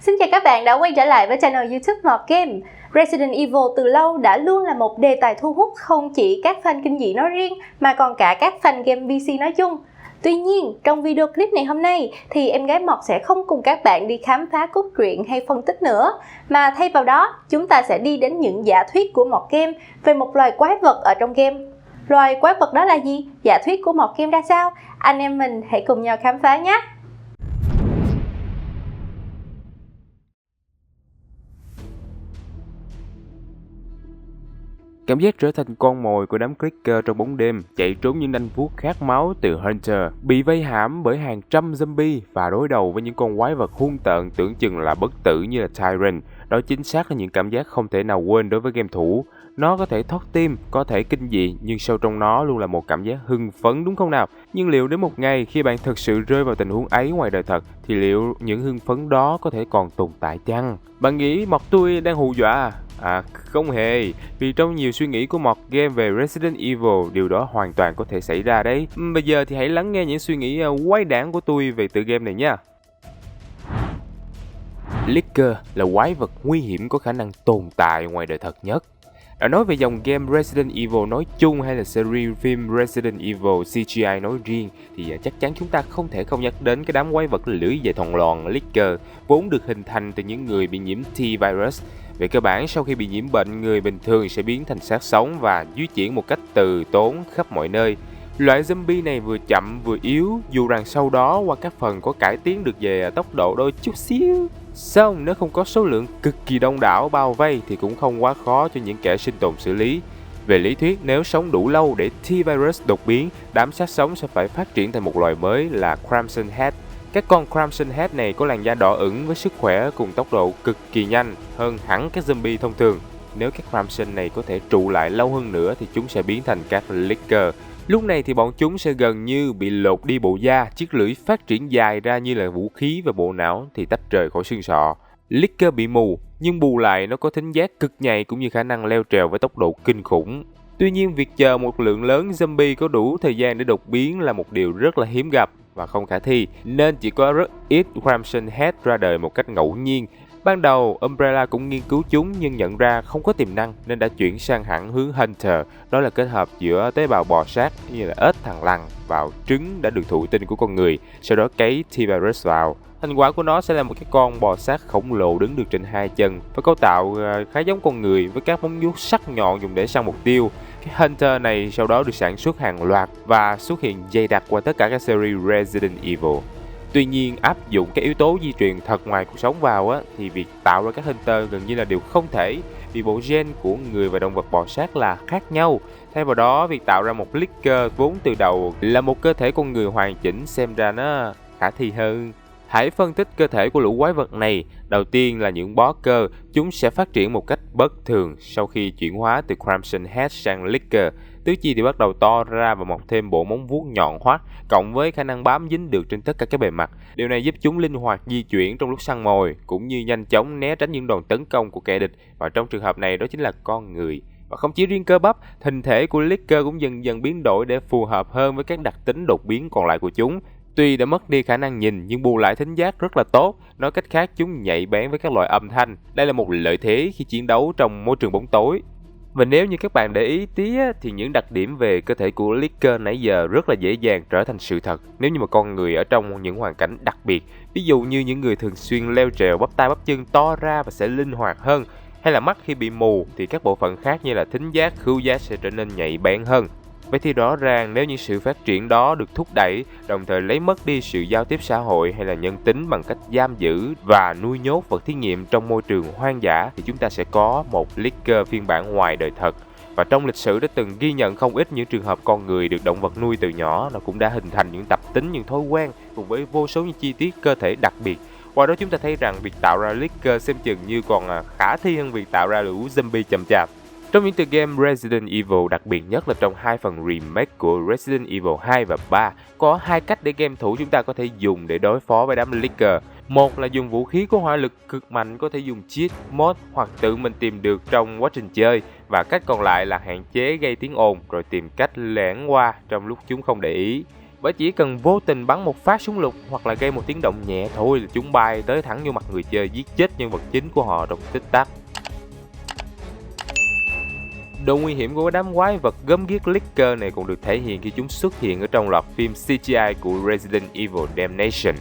Xin chào các bạn đã quay trở lại với channel YouTube Mọt Game. Resident Evil từ lâu đã luôn là một đề tài thu hút không chỉ các fan kinh dị nói riêng mà còn cả các fan game PC nói chung. Tuy nhiên, trong video clip này hôm nay thì em gái Mọt sẽ không cùng các bạn đi khám phá cốt truyện hay phân tích nữa, mà thay vào đó chúng ta sẽ đi đến những giả thuyết của Mọt Game về một loài quái vật ở trong game. Loài quái vật đó là gì? Giả thuyết của Mọt Game ra sao? Anh em mình hãy cùng nhau khám phá nhé! Cảm giác trở thành con mồi của đám clicker trong bóng đêm, chạy trốn những nanh vuốt khát máu từ Hunter, bị vây hãm bởi hàng trăm zombie và đối đầu với những con quái vật hung tợn tưởng chừng là bất tử như là Tyrant. Đó chính xác là những cảm giác không thể nào quên đối với game thủ. Nó có thể thoát tim, có thể kinh dị, nhưng sâu trong nó luôn là một cảm giác hưng phấn, đúng không nào? Nhưng liệu đến một ngày khi bạn thực sự rơi vào tình huống ấy ngoài đời thật, thì liệu những hưng phấn đó có thể còn tồn tại chăng? Bạn nghĩ Mọt tôi đang hù dọa à? Không hề, vì trong nhiều suy nghĩ của Mọt Game về Resident Evil, điều đó hoàn toàn có thể xảy ra đấy. Bây giờ thì hãy lắng nghe những suy nghĩ quái đản của tôi về tựa game này nha. Licker là quái vật nguy hiểm có khả năng tồn tại ngoài đời thật nhất. Đã nói về dòng game Resident Evil nói chung hay là series phim Resident Evil CGI nói riêng thì chắc chắn chúng ta không thể không nhắc đến cái đám quái vật lưỡi dài thòng lòn Licker, vốn được hình thành từ những người bị nhiễm T-virus. Về cơ bản, sau khi bị nhiễm bệnh, người bình thường sẽ biến thành xác sống và di chuyển một cách từ tốn khắp mọi nơi. Loại zombie này vừa chậm vừa yếu, dù rằng sau đó qua các phần có cải tiến được về tốc độ đôi chút xíu. Xong, nếu không có số lượng cực kỳ đông đảo bao vây thì cũng không quá khó cho những kẻ sinh tồn xử lý. Về lý thuyết, nếu sống đủ lâu để T-virus đột biến, đám xác sống sẽ phải phát triển thành một loài mới là Crimson Head. Các con Crimson Head này có làn da đỏ ửng với sức khỏe cùng tốc độ cực kỳ nhanh hơn hẳn các zombie thông thường. Nếu các Crimson này có thể trụ lại lâu hơn nữa thì chúng sẽ biến thành các Licker. Lúc này thì bọn chúng sẽ gần như bị lột đi bộ da, chiếc lưỡi phát triển dài ra như là vũ khí và bộ não thì tách rời khỏi xương sọ. Licker bị mù, nhưng bù lại nó có thính giác cực nhạy cũng như khả năng leo trèo với tốc độ kinh khủng. Tuy nhiên, việc chờ một lượng lớn zombie có đủ thời gian để đột biến là một điều rất là hiếm gặp và không khả thi, nên chỉ có rất ít Crimson Head ra đời một cách ngẫu nhiên. Ban đầu, Umbrella cũng nghiên cứu chúng nhưng nhận ra không có tiềm năng nên đã chuyển sang hẳn hướng Hunter, đó là kết hợp giữa tế bào bò sát như là ếch thằn lằn vào trứng đã được thụ tinh của con người, sau đó cấy T-virus vào. Thành quả của nó sẽ là một cái con bò sát khổng lồ đứng được trên hai chân, với cấu tạo khá giống con người với các móng vuốt sắc nhọn dùng để săn mục tiêu. Cái Hunter này sau đó được sản xuất hàng loạt và xuất hiện dày đặc qua tất cả các series Resident Evil. Tuy nhiên, áp dụng các yếu tố di truyền thật ngoài cuộc sống vào thì việc tạo ra các Hunter gần như là điều không thể, vì bộ gen của người và động vật bò sát là khác nhau. Thay vào đó, việc tạo ra một Licker vốn từ đầu là một cơ thể con người hoàn chỉnh xem ra nó khả thi hơn. Hãy phân tích cơ thể của lũ quái vật này. Đầu tiên là những bó cơ, chúng sẽ phát triển một cách bất thường sau khi chuyển hóa từ Crimson Head sang Licker. Tứ chi thì bắt đầu to ra và mọc thêm bộ móng vuốt nhọn hoắt, cộng với khả năng bám dính được trên tất cả các bề mặt. Điều này giúp chúng linh hoạt di chuyển trong lúc săn mồi, cũng như nhanh chóng né tránh những đòn tấn công của kẻ địch, và trong trường hợp này đó chính là con người. Và không chỉ riêng cơ bắp, hình thể của Licker cũng dần dần biến đổi để phù hợp hơn với các đặc tính đột biến còn lại của chúng. Tuy đã mất đi khả năng nhìn nhưng bù lại thính giác rất là tốt, nói cách khác chúng nhạy bén với các loại âm thanh. Đây là một lợi thế khi chiến đấu trong môi trường bóng tối. Và nếu như các bạn để ý tí thì những đặc điểm về cơ thể của Licker nãy giờ rất là dễ dàng trở thành sự thật nếu như mà con người ở trong những hoàn cảnh đặc biệt. Ví dụ như những người thường xuyên leo trèo, bắp tay bắp chân to ra và sẽ linh hoạt hơn, hay là mắt khi bị mù thì các bộ phận khác như là thính giác, khứu giác sẽ trở nên nhạy bén hơn. Vậy thì rõ ràng nếu như sự phát triển đó được thúc đẩy, đồng thời lấy mất đi sự giao tiếp xã hội hay là nhân tính bằng cách giam giữ và nuôi nhốt vật thí nghiệm trong môi trường hoang dã, thì chúng ta sẽ có một Licker phiên bản ngoài đời thật. Và trong lịch sử đã từng ghi nhận không ít những trường hợp con người được động vật nuôi từ nhỏ, nó cũng đã hình thành những tập tính, những thói quen cùng với vô số những chi tiết cơ thể đặc biệt. Qua đó chúng ta thấy rằng việc tạo ra Licker xem chừng như còn khả thi hơn việc tạo ra lũ zombie chậm chạp. Trong những tựa game Resident Evil, đặc biệt nhất là trong hai phần remake của Resident Evil 2 và 3, có hai cách để game thủ chúng ta có thể dùng để đối phó với đám Licker. Một là dùng vũ khí có hỏa lực cực mạnh, có thể dùng cheat, mod hoặc tự mình tìm được trong quá trình chơi, và cách còn lại là hạn chế gây tiếng ồn rồi tìm cách lẻn qua trong lúc chúng không để ý. Bởi chỉ cần vô tình bắn một phát súng lục hoặc là gây một tiếng động nhẹ thôi là chúng bay tới thẳng vô mặt người chơi, giết chết nhân vật chính của họ trong tích tắc. Độ nguy hiểm của đám quái vật gớm ghiếc Licker này còn được thể hiện khi chúng xuất hiện ở trong loạt phim CGI của Resident Evil Damnation.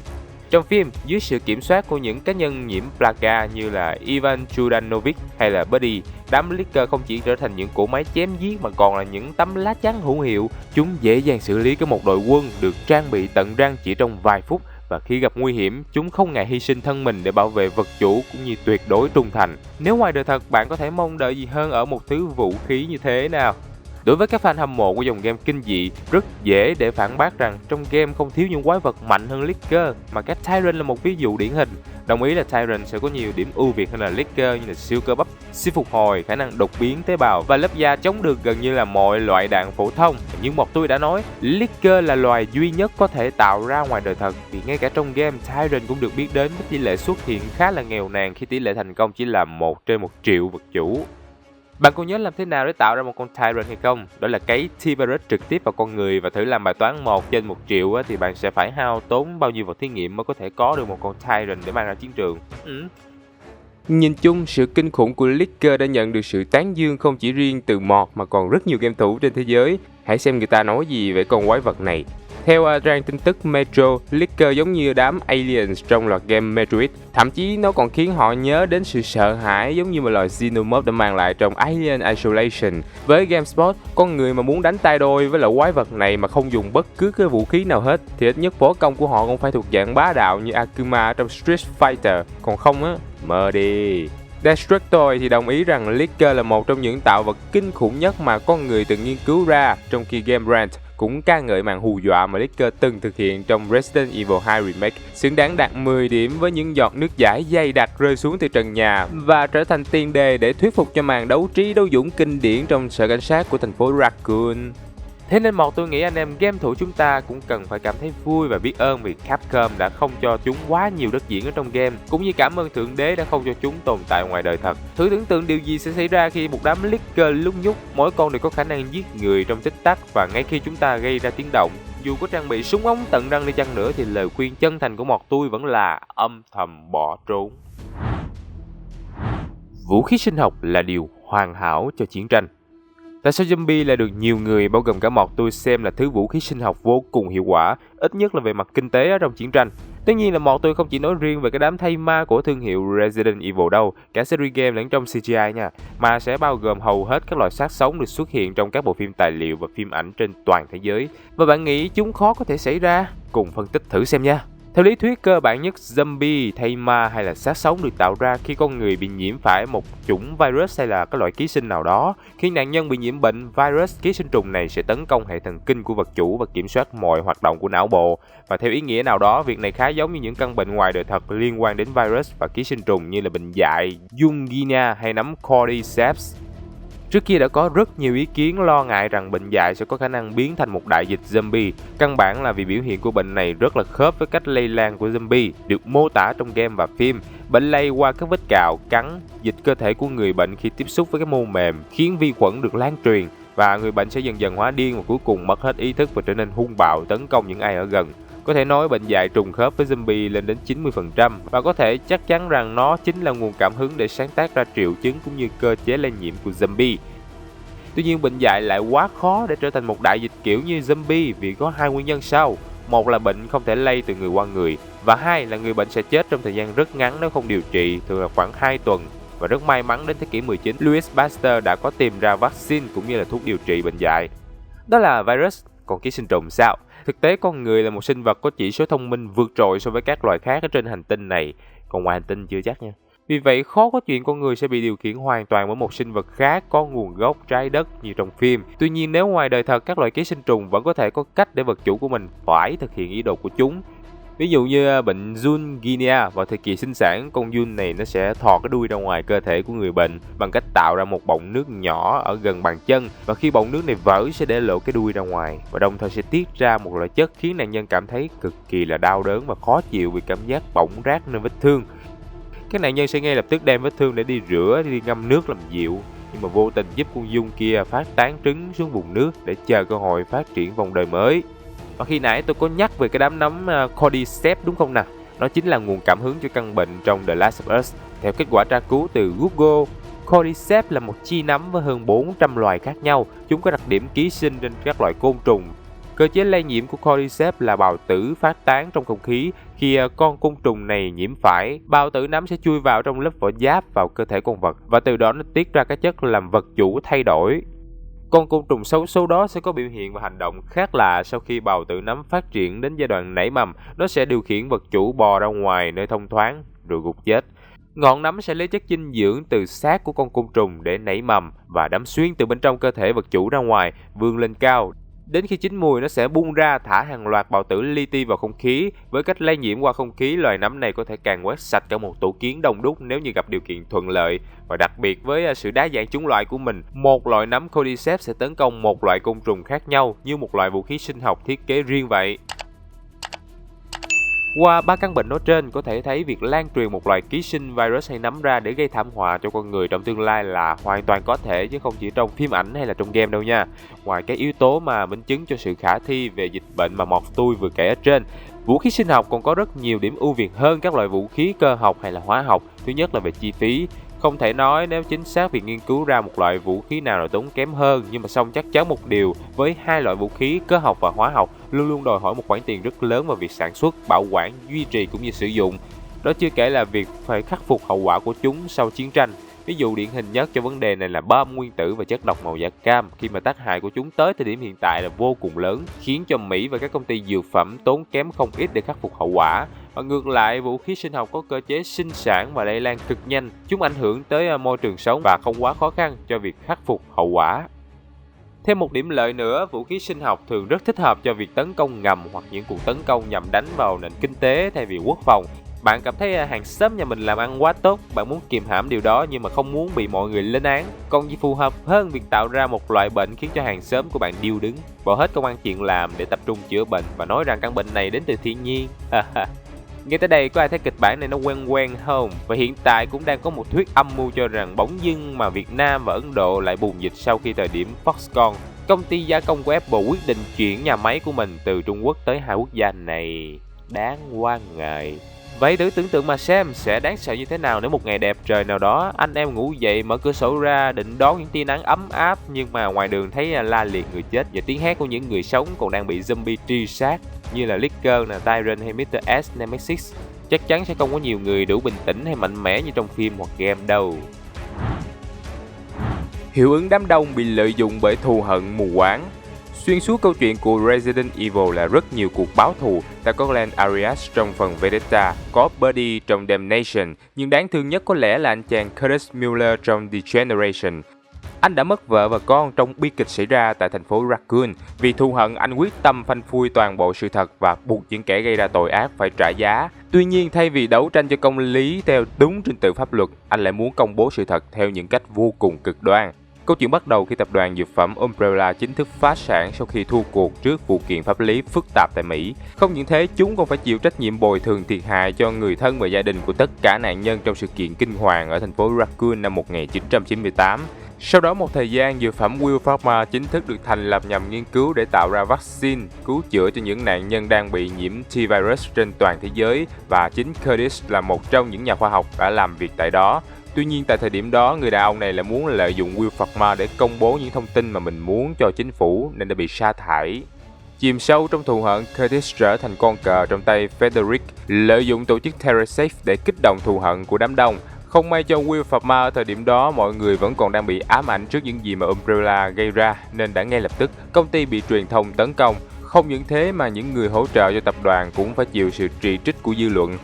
Trong phim, dưới sự kiểm soát của những cá nhân nhiễm Plaga như là Ivan Juranovic hay là Buddy, đám Licker không chỉ trở thành những cỗ máy chém giết mà còn là những tấm lá chắn hữu hiệu. Chúng dễ dàng xử lý một đội quân được trang bị tận răng chỉ trong vài phút, và khi gặp nguy hiểm, chúng không ngại hy sinh thân mình để bảo vệ vật chủ cũng như tuyệt đối trung thành. Nếu ngoài đời thật, bạn có thể mong đợi gì hơn ở một thứ vũ khí như thế nào? Đối với các fan hâm mộ của dòng game kinh dị, rất dễ để phản bác rằng trong game không thiếu những quái vật mạnh hơn Licker, mà các Tyrant là một ví dụ điển hình. Đồng ý là Tyrant sẽ có nhiều điểm ưu việt hơn là Licker như là siêu cơ bắp, siêu phục hồi, khả năng đột biến tế bào và lớp da chống được gần như là mọi loại đạn phổ thông. Nhưng một tôi đã nói, Licker là loài duy nhất có thể tạo ra ngoài đời thật, vì ngay cả trong game, Tyrant cũng được biết đến với tỷ lệ xuất hiện khá là nghèo nàn khi tỷ lệ thành công chỉ là 1 trên 1 triệu vật chủ. Bạn còn nhớ làm thế nào để tạo ra một con Tyrant hay không? Đó là cấy T-virus trực tiếp vào con người và thử làm bài toán 1 trên 1 triệu thì bạn sẽ phải hao tốn bao nhiêu vật thí nghiệm mới có thể có được một con Tyrant để mang ra chiến trường. Nhìn chung, sự kinh khủng của Licker đã nhận được sự tán dương không chỉ riêng từ mod mà còn rất nhiều game thủ trên thế giới. Hãy xem người ta nói gì về con quái vật này. Theo trang tin tức Metro, Licker giống như đám aliens trong loạt game Metroid. Thậm chí nó còn khiến họ nhớ đến sự sợ hãi giống như một loài Xenomorph đã mang lại trong Alien Isolation. Với GameSpot, con người mà muốn đánh tay đôi với loại quái vật này mà không dùng bất cứ cái vũ khí nào hết thì ít nhất võ công của họ cũng phải thuộc dạng bá đạo như Akuma trong Street Fighter. Còn không á, mơ đi. Destructoid thì đồng ý rằng Licker là một trong những tạo vật kinh khủng nhất mà con người từng nghiên cứu ra, trong khi Game Rant cũng ca ngợi màn hù dọa mà Licker từng thực hiện trong Resident Evil 2 Remake, xứng đáng đạt 10 điểm với những giọt nước dãi dày đặc rơi xuống từ trần nhà và trở thành tiền đề để thuyết phục cho màn đấu trí đấu dũng kinh điển trong sở cảnh sát của thành phố Raccoon. Thế nên tôi nghĩ anh em game thủ chúng ta cũng cần phải cảm thấy vui và biết ơn vì Capcom đã không cho chúng quá nhiều đất diễn ở trong game, cũng như cảm ơn Thượng Đế đã không cho chúng tồn tại ngoài đời thật. Thử tưởng tượng điều gì sẽ xảy ra khi một đám Licker lúc nhúc, mỗi con đều có khả năng giết người trong tích tắc và ngay khi chúng ta gây ra tiếng động. Dù có trang bị súng ống tận răng đi chăng nữa thì lời khuyên chân thành của tôi vẫn là âm thầm bỏ trốn. Vũ khí sinh học là điều hoàn hảo cho chiến tranh. Tại sao zombie lại được nhiều người bao gồm cả tôi xem là thứ vũ khí sinh học vô cùng hiệu quả, ít nhất là về mặt kinh tế ở trong chiến tranh. Tất nhiên là tôi không chỉ nói riêng về cái đám thay ma của thương hiệu Resident Evil đâu, cả series game lẫn trong CGI nha, mà sẽ bao gồm hầu hết các loài xác sống được xuất hiện trong các bộ phim tài liệu và phim ảnh trên toàn thế giới. Và bạn nghĩ chúng khó có thể xảy ra? Cùng phân tích thử xem nha. Theo lý thuyết cơ bản nhất, zombie, thay ma hay là xác sống được tạo ra khi con người bị nhiễm phải một chủng virus hay là các loại ký sinh nào đó. Khi nạn nhân bị nhiễm bệnh, virus ký sinh trùng này sẽ tấn công hệ thần kinh của vật chủ và kiểm soát mọi hoạt động của não bộ. Và theo ý nghĩa nào đó, việc này khá giống như những căn bệnh ngoài đời thật liên quan đến virus và ký sinh trùng như là bệnh dại, Yungina hay nấm Cordyceps. Trước kia đã có rất nhiều ý kiến lo ngại rằng bệnh dại sẽ có khả năng biến thành một đại dịch zombie. Căn bản là vì biểu hiện của bệnh này rất là khớp với cách lây lan của zombie được mô tả trong game và phim. Bệnh lây qua các vết cào, cắn, dịch cơ thể của người bệnh khi tiếp xúc với cái mô mềm, khiến vi khuẩn được lan truyền và người bệnh sẽ dần dần hóa điên và cuối cùng mất hết ý thức và trở nên hung bạo tấn công những ai ở gần. Có thể nói bệnh dại trùng khớp với zombie lên đến 90% và có thể chắc chắn rằng nó chính là nguồn cảm hứng để sáng tác ra triệu chứng cũng như cơ chế lây nhiễm của zombie. Tuy nhiên bệnh dại lại quá khó để trở thành một đại dịch kiểu như zombie vì có hai nguyên nhân sau. Một là bệnh không thể lây từ người qua người và hai là người bệnh sẽ chết trong thời gian rất ngắn nếu không điều trị, thường là khoảng 2 tuần. Và rất may mắn đến thế kỷ 19, Louis Pasteur đã có tìm ra vaccine cũng như là thuốc điều trị bệnh dại. Đó là virus, còn ký sinh trùng sao? Thực tế con người là một sinh vật có chỉ số thông minh vượt trội so với các loài khác ở trên hành tinh này, còn ngoài hành tinh chưa chắc nha. Vì vậy khó có chuyện con người sẽ bị điều khiển hoàn toàn bởi một sinh vật khác có nguồn gốc trái đất như trong phim. Tuy nhiên nếu ngoài đời thật các loài ký sinh trùng vẫn có thể có cách để vật chủ của mình phải thực hiện ý đồ của chúng. Ví dụ như bệnh Yungina, vào thời kỳ sinh sản, con giun này nó sẽ thò cái đuôi ra ngoài cơ thể của người bệnh bằng cách tạo ra một bọng nước nhỏ ở gần bàn chân, và khi bọng nước này vỡ sẽ để lộ cái đuôi ra ngoài và đồng thời sẽ tiết ra một loại chất khiến nạn nhân cảm thấy cực kỳ là đau đớn và khó chịu vì cảm giác bỏng rát nơi vết thương. Các nạn nhân sẽ ngay lập tức đem vết thương để đi rửa, đi ngâm nước làm dịu, nhưng mà vô tình giúp con giun kia phát tán trứng xuống vùng nước để chờ cơ hội phát triển vòng đời mới. Và khi nãy tôi có nhắc về cái đám nấm Cordyceps đúng không nào? Nó chính là nguồn cảm hứng cho căn bệnh trong The Last of Us. Theo kết quả tra cứu từ Google, Cordyceps là một chi nấm với hơn 400 loài khác nhau. Chúng có đặc điểm ký sinh trên các loài côn trùng. Cơ chế lây nhiễm của Cordyceps là bào tử phát tán trong không khí. Khi con côn trùng này nhiễm phải, bào tử nấm sẽ chui vào trong lớp vỏ giáp vào cơ thể con vật và từ đó nó tiết ra các chất làm vật chủ thay đổi. Con côn trùng xấu số đó sẽ có biểu hiện và hành động khác lạ. Sau khi bào tử nấm phát triển đến giai đoạn nảy mầm, nó sẽ điều khiển vật chủ bò ra ngoài nơi thông thoáng rồi gục chết. Ngọn nấm sẽ lấy chất dinh dưỡng từ xác của con côn trùng để nảy mầm và đâm xuyên từ bên trong cơ thể vật chủ ra ngoài, vươn lên cao. Đến khi chín mùi, nó sẽ bung ra thả hàng loạt bào tử li ti vào không khí. Với cách lây nhiễm qua không khí, loài nấm này có thể càn quét sạch cả một tổ kiến đông đúc nếu như gặp điều kiện thuận lợi. Và đặc biệt với sự đa dạng chủng loại của mình, một loại nấm Cordyceps sẽ tấn công một loại côn trùng khác nhau như một loại vũ khí sinh học thiết kế riêng vậy. Qua 3 căn bệnh nói trên, có thể thấy việc lan truyền một loại ký sinh virus hay nấm ra để gây thảm họa cho con người trong tương lai là hoàn toàn có thể, chứ không chỉ trong phim ảnh hay là trong game đâu nha. Ngoài các yếu tố mà minh chứng cho sự khả thi về dịch bệnh mà Mọt tôi vừa kể ở trên, vũ khí sinh học còn có rất nhiều điểm ưu việt hơn các loại vũ khí cơ học hay là hóa học. Thứ nhất là về chi phí. Không thể nói nếu chính xác việc nghiên cứu ra một loại vũ khí nào là tốn kém hơn, nhưng mà song chắc chắn một điều, với hai loại vũ khí cơ học và hóa học luôn luôn đòi hỏi một khoản tiền rất lớn vào việc sản xuất, bảo quản, duy trì cũng như sử dụng. Đó chưa kể là việc phải khắc phục hậu quả của chúng sau chiến tranh. Ví dụ điển hình nhất cho vấn đề này là bom nguyên tử và chất độc màu da cam, khi mà tác hại của chúng tới thời điểm hiện tại là vô cùng lớn, khiến cho Mỹ và các công ty dược phẩm tốn kém không ít để khắc phục hậu quả. Và ngược lại, vũ khí sinh học có cơ chế sinh sản và lây lan cực nhanh, chúng ảnh hưởng tới môi trường sống và không quá khó khăn cho việc khắc phục hậu quả. Thêm một điểm lợi nữa, vũ khí sinh học thường rất thích hợp cho việc tấn công ngầm hoặc những cuộc tấn công nhằm đánh vào nền kinh tế thay vì quốc phòng. Bạn cảm thấy hàng xóm nhà mình làm ăn quá tốt, bạn muốn kiềm hãm điều đó nhưng mà không muốn bị mọi người lên án. Còn gì phù hợp hơn việc tạo ra một loại bệnh khiến cho hàng xóm của bạn điêu đứng, bỏ hết công ăn chuyện làm để tập trung chữa bệnh và nói rằng căn bệnh này đến từ thiên nhiên. Nghe tới đây có ai thấy kịch bản này nó quen quen không? Và hiện tại cũng đang có một thuyết âm mưu cho rằng bỗng dưng mà Việt Nam và Ấn Độ lại bùng dịch sau khi thời điểm Foxconn, công ty gia công của Apple, quyết định chuyển nhà máy của mình từ Trung Quốc tới hai quốc gia này. Đáng quan ngại. Vậy thử tưởng tượng mà xem sẽ đáng sợ như thế nào nếu một ngày đẹp trời nào đó anh em ngủ dậy mở cửa sổ ra định đón những tia nắng ấm áp, nhưng mà ngoài đường thấy la liệt người chết và tiếng hét của những người sống còn đang bị zombie truy sát như là Licker, Tyrant hay Mr. S Nemesis. Chắc chắn sẽ không có nhiều người đủ bình tĩnh hay mạnh mẽ như trong phim hoặc game đâu. Hiệu ứng đám đông bị lợi dụng bởi thù hận mù quáng. Xuyên suốt câu chuyện của Resident Evil là rất nhiều cuộc báo thù. Ta có Glenn Arias trong phần Vendetta, có Buddy trong Damnation, nhưng đáng thương nhất có lẽ là anh chàng Curtis Miller trong Degeneration. Anh đã mất vợ và con trong bi kịch xảy ra tại thành phố Raccoon. Vì thù hận, anh quyết tâm phanh phui toàn bộ sự thật và buộc những kẻ gây ra tội ác phải trả giá. Tuy nhiên, thay vì đấu tranh cho công lý theo đúng trình tự pháp luật, anh lại muốn công bố sự thật theo những cách vô cùng cực đoan. Câu chuyện bắt đầu khi tập đoàn dược phẩm Umbrella chính thức phá sản sau khi thua cuộc trước vụ kiện pháp lý phức tạp tại Mỹ. Không những thế, chúng còn phải chịu trách nhiệm bồi thường thiệt hại cho người thân và gia đình của tất cả nạn nhân trong sự kiện kinh hoàng ở thành phố Raccoon năm 1998. Sau đó một thời gian, dược phẩm Will Pharma chính thức được thành lập nhằm nghiên cứu để tạo ra vaccine, cứu chữa cho những nạn nhân đang bị nhiễm T-virus trên toàn thế giới, và chính Curtis là một trong những nhà khoa học đã làm việc tại đó. Tuy nhiên tại thời điểm đó, người đàn ông này lại muốn lợi dụng Will Pharma để công bố những thông tin mà mình muốn cho chính phủ nên đã bị sa thải. Chìm sâu trong thù hận, Curtis trở thành con cờ trong tay Frederick, lợi dụng tổ chức TerraSafe để kích động thù hận của đám đông. Không may cho Will Pharma, ở thời điểm đó mọi người vẫn còn đang bị ám ảnh trước những gì mà Umbrella gây ra, nên đã ngay lập tức công ty bị truyền thông tấn công. Không những thế mà những người hỗ trợ cho tập đoàn cũng phải chịu sự chỉ trích của dư luận.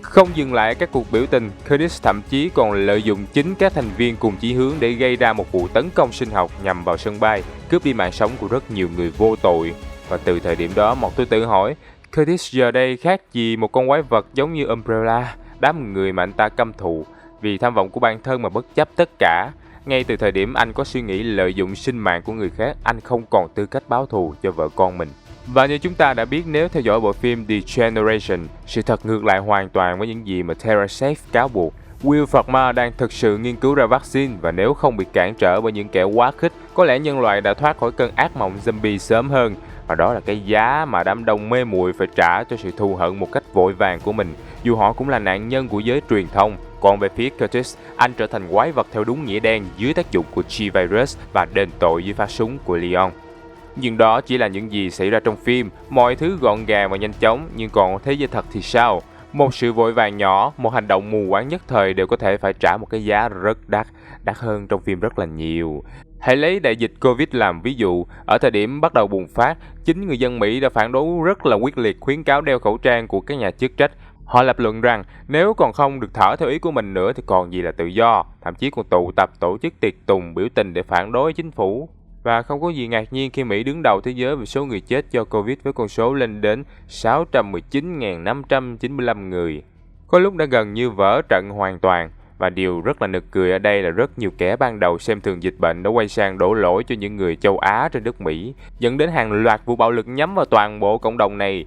Không dừng lại các cuộc biểu tình, Curtis thậm chí còn lợi dụng chính các thành viên cùng chí hướng để gây ra một vụ tấn công sinh học nhằm vào sân bay, cướp đi mạng sống của rất nhiều người vô tội. Và từ thời điểm đó, một tôi tự hỏi, Curtis giờ đây khác gì một con quái vật giống như Umbrella, đám người mà anh ta căm thù, vì tham vọng của bản thân mà bất chấp tất cả. Ngay từ thời điểm anh có suy nghĩ lợi dụng sinh mạng của người khác, anh không còn tư cách báo thù cho vợ con mình. Và như chúng ta đã biết nếu theo dõi bộ phim Degeneration, sự thật ngược lại hoàn toàn với những gì mà TerraSafe cáo buộc. Will Pharma đang thực sự nghiên cứu ra vaccine và nếu không bị cản trở bởi những kẻ quá khích, có lẽ nhân loại đã thoát khỏi cơn ác mộng zombie sớm hơn. Và đó là cái giá mà đám đông mê muội phải trả cho sự thù hận một cách vội vàng của mình, dù họ cũng là nạn nhân của giới truyền thông. Còn về phía Curtis, anh trở thành quái vật theo đúng nghĩa đen dưới tác dụng của G-Virus và đền tội dưới phát súng của Leon. Nhưng đó chỉ là những gì xảy ra trong phim, mọi thứ gọn gàng và nhanh chóng, nhưng còn thế giới thật thì sao? Một sự vội vàng nhỏ, một hành động mù quáng nhất thời đều có thể phải trả một cái giá rất đắt hơn trong phim rất là nhiều. Hãy lấy đại dịch Covid làm ví dụ, ở thời điểm bắt đầu bùng phát, chính người dân Mỹ đã phản đối rất là quyết liệt khuyến cáo đeo khẩu trang của các nhà chức trách. Họ lập luận rằng nếu còn không được thở theo ý của mình nữa thì còn gì là tự do, thậm chí còn tụ tập tổ chức tiệc tùng biểu tình để phản đối chính phủ. Và không có gì ngạc nhiên khi Mỹ đứng đầu thế giới về số người chết do Covid với con số lên đến 619.595 người. Có lúc đã gần như vỡ trận hoàn toàn. Và điều rất là nực cười ở đây là rất nhiều kẻ ban đầu xem thường dịch bệnh đã quay sang đổ lỗi cho những người châu Á trên đất Mỹ, dẫn đến hàng loạt vụ bạo lực nhắm vào toàn bộ cộng đồng này.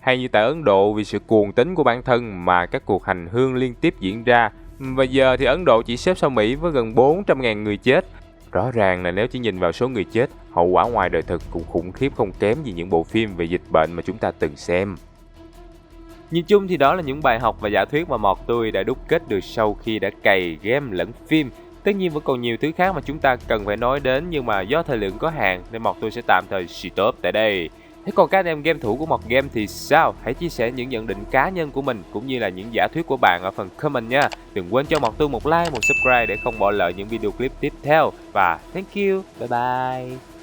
Hay như tại Ấn Độ vì sự cuồng tín của bản thân mà các cuộc hành hương liên tiếp diễn ra. Và giờ thì Ấn Độ chỉ xếp sau Mỹ với gần 400.000 người chết. Rõ ràng là nếu chỉ nhìn vào số người chết, hậu quả ngoài đời thực cũng khủng khiếp không kém gì những bộ phim về dịch bệnh mà chúng ta từng xem. Nhìn chung thì đó là những bài học và giả thuyết mà Mọt tôi đã đúc kết được sau khi đã cày game lẫn phim. Tất nhiên vẫn còn nhiều thứ khác mà chúng ta cần phải nói đến, nhưng mà do thời lượng có hạn nên Mọt tôi sẽ tạm thời stop tại đây. Thế còn các anh em game thủ của Mọt Game thì sao? Hãy chia sẻ những nhận định cá nhân của mình cũng như là những giả thuyết của bạn ở phần comment nha. Đừng quên cho Mọt tôi một like, một subscribe để không bỏ lỡ những video clip tiếp theo. Và thank you, bye bye.